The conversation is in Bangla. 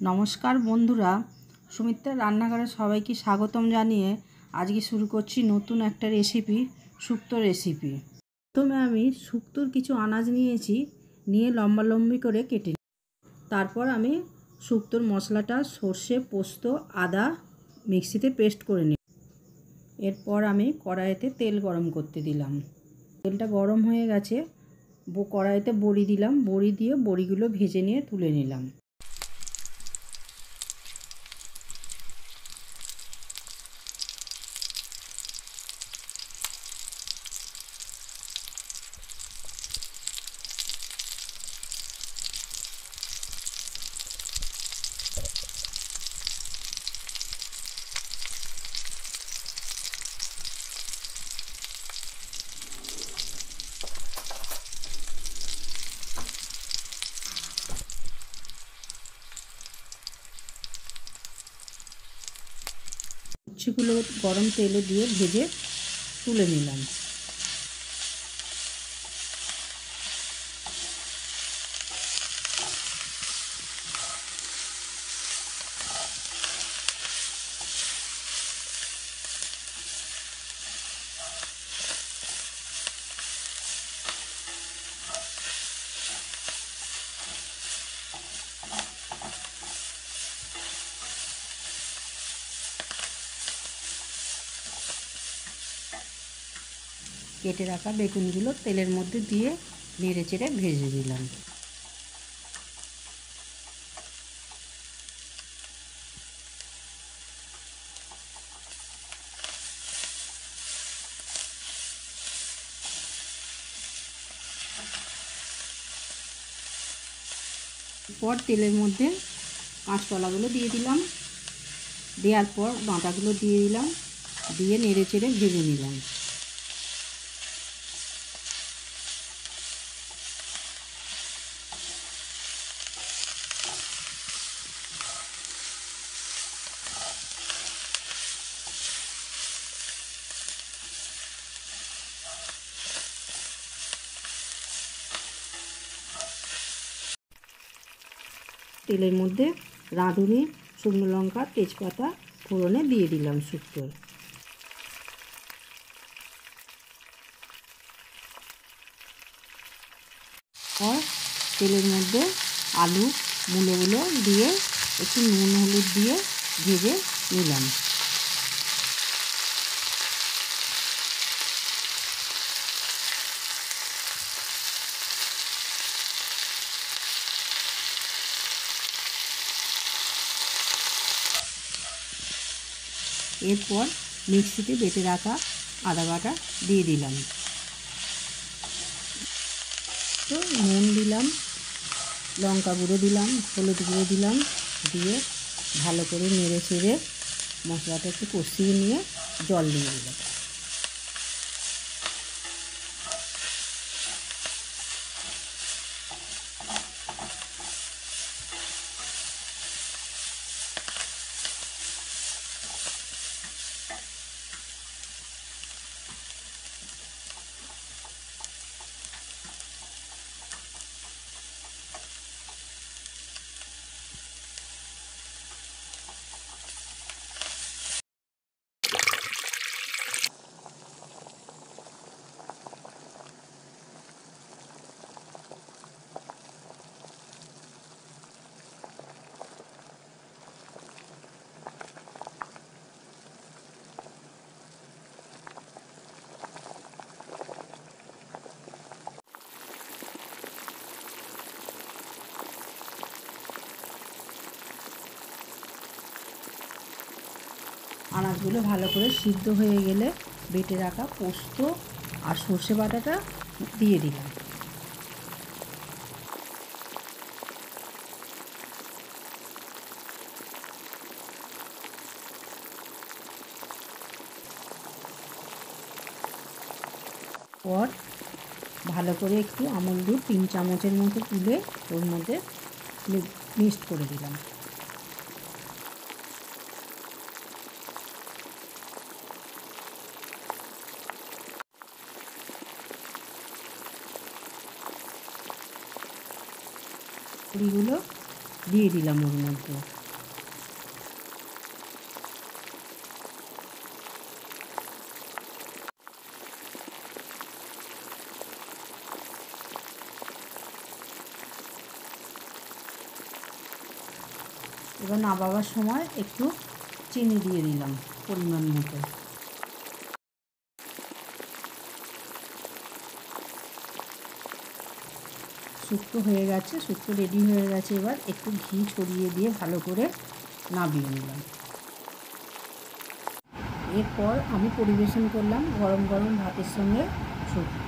নমস্কার বন্ধুরা, সুমিত্রা রান্নাঘরে সবাইকে স্বাগতম জানিয়ে আজকে শুরু করছি নতুন একটা রেসিপি, শুক্তো রেসিপি। প্রথমে আমি শুক্তোর কিছু আনাজ নিয়ে লম্বালম্বি করে কেটে নিই। তারপর আমি শুক্তোর মশলাটা সর্ষে, পোস্ত, আদা মিক্সিতে পেস্ট করে নিই। এরপর আমি কড়াইতে তেল গরম করতে দিলাম। তেলটা গরম হয়ে গেছে, কড়াইতে বড়ি দিলাম। বড়ি দিয়ে বড়িগুলো ভেজে নিয়ে তুলে নিলাম। উচ্ছেগুলো গরম তেলে দিয়ে ভেজে তুলে নিলাম। কেটে রাখা বেগুনগুলো তেলের মধ্যে দিয়ে নেড়ে চেড়ে ভেজে দিলাম। পর তেলের মধ্যে কাঁচকলাগুলো দিয়ে দিলাম। দেওয়ার পর ডাঁটাগুলো দিয়ে দিলাম, দিয়ে নেড়ে চেড়ে ভেজে নিলাম। তেলের মধ্যে রাঁধুনি, শুকনো লঙ্কা, তেজপাতা ফোড়নে দিয়ে দিলাম শুক্তোর। আর তেলের মধ্যে আলু মূলোগুলো দিয়ে একটু নুন হলুদ দিয়ে ভেজে নিলাম। এরপর মিক্সিতে বেটে রাখা আদা বাটা দিয়ে দিলাম। তো নুন দিলাম, লঙ্কা গুঁড়ো দিলাম, হলুদ গুঁড়ো দিলাম, দিয়ে ভালো করে নেড়ে চেড়ে মশলাটা একটু কষিয়ে নিয়ে জল দিয়ে দিলাম। আনাজগুলো ভালো করে সিদ্ধ হয়ে গেলে বেটে রাখা পোস্ত আর সর্ষে বাটাটা দিয়ে দিলাম। পর ভালো করে একটু আমুল দুধ 3 চামচের মতো তুলে ওর মধ্যে মিক্সড করে দিলাম। পুরিগুলো দিয়ে দিলাম ওর মধ্যে। এবার নামাবার সময় একটু চিনি দিয়ে দিলাম পরিমাণ মতো। শুক্তো হয়ে গেছে, শুক্তো রেডি হয়ে গেছে। এবার একটু ঘি ছড়িয়ে দিয়ে ভালো করে নামিয়ে নিলাম। এরপর আমি পরিবেশন করলাম গরম গরম ভাতের সঙ্গে শুক্তো।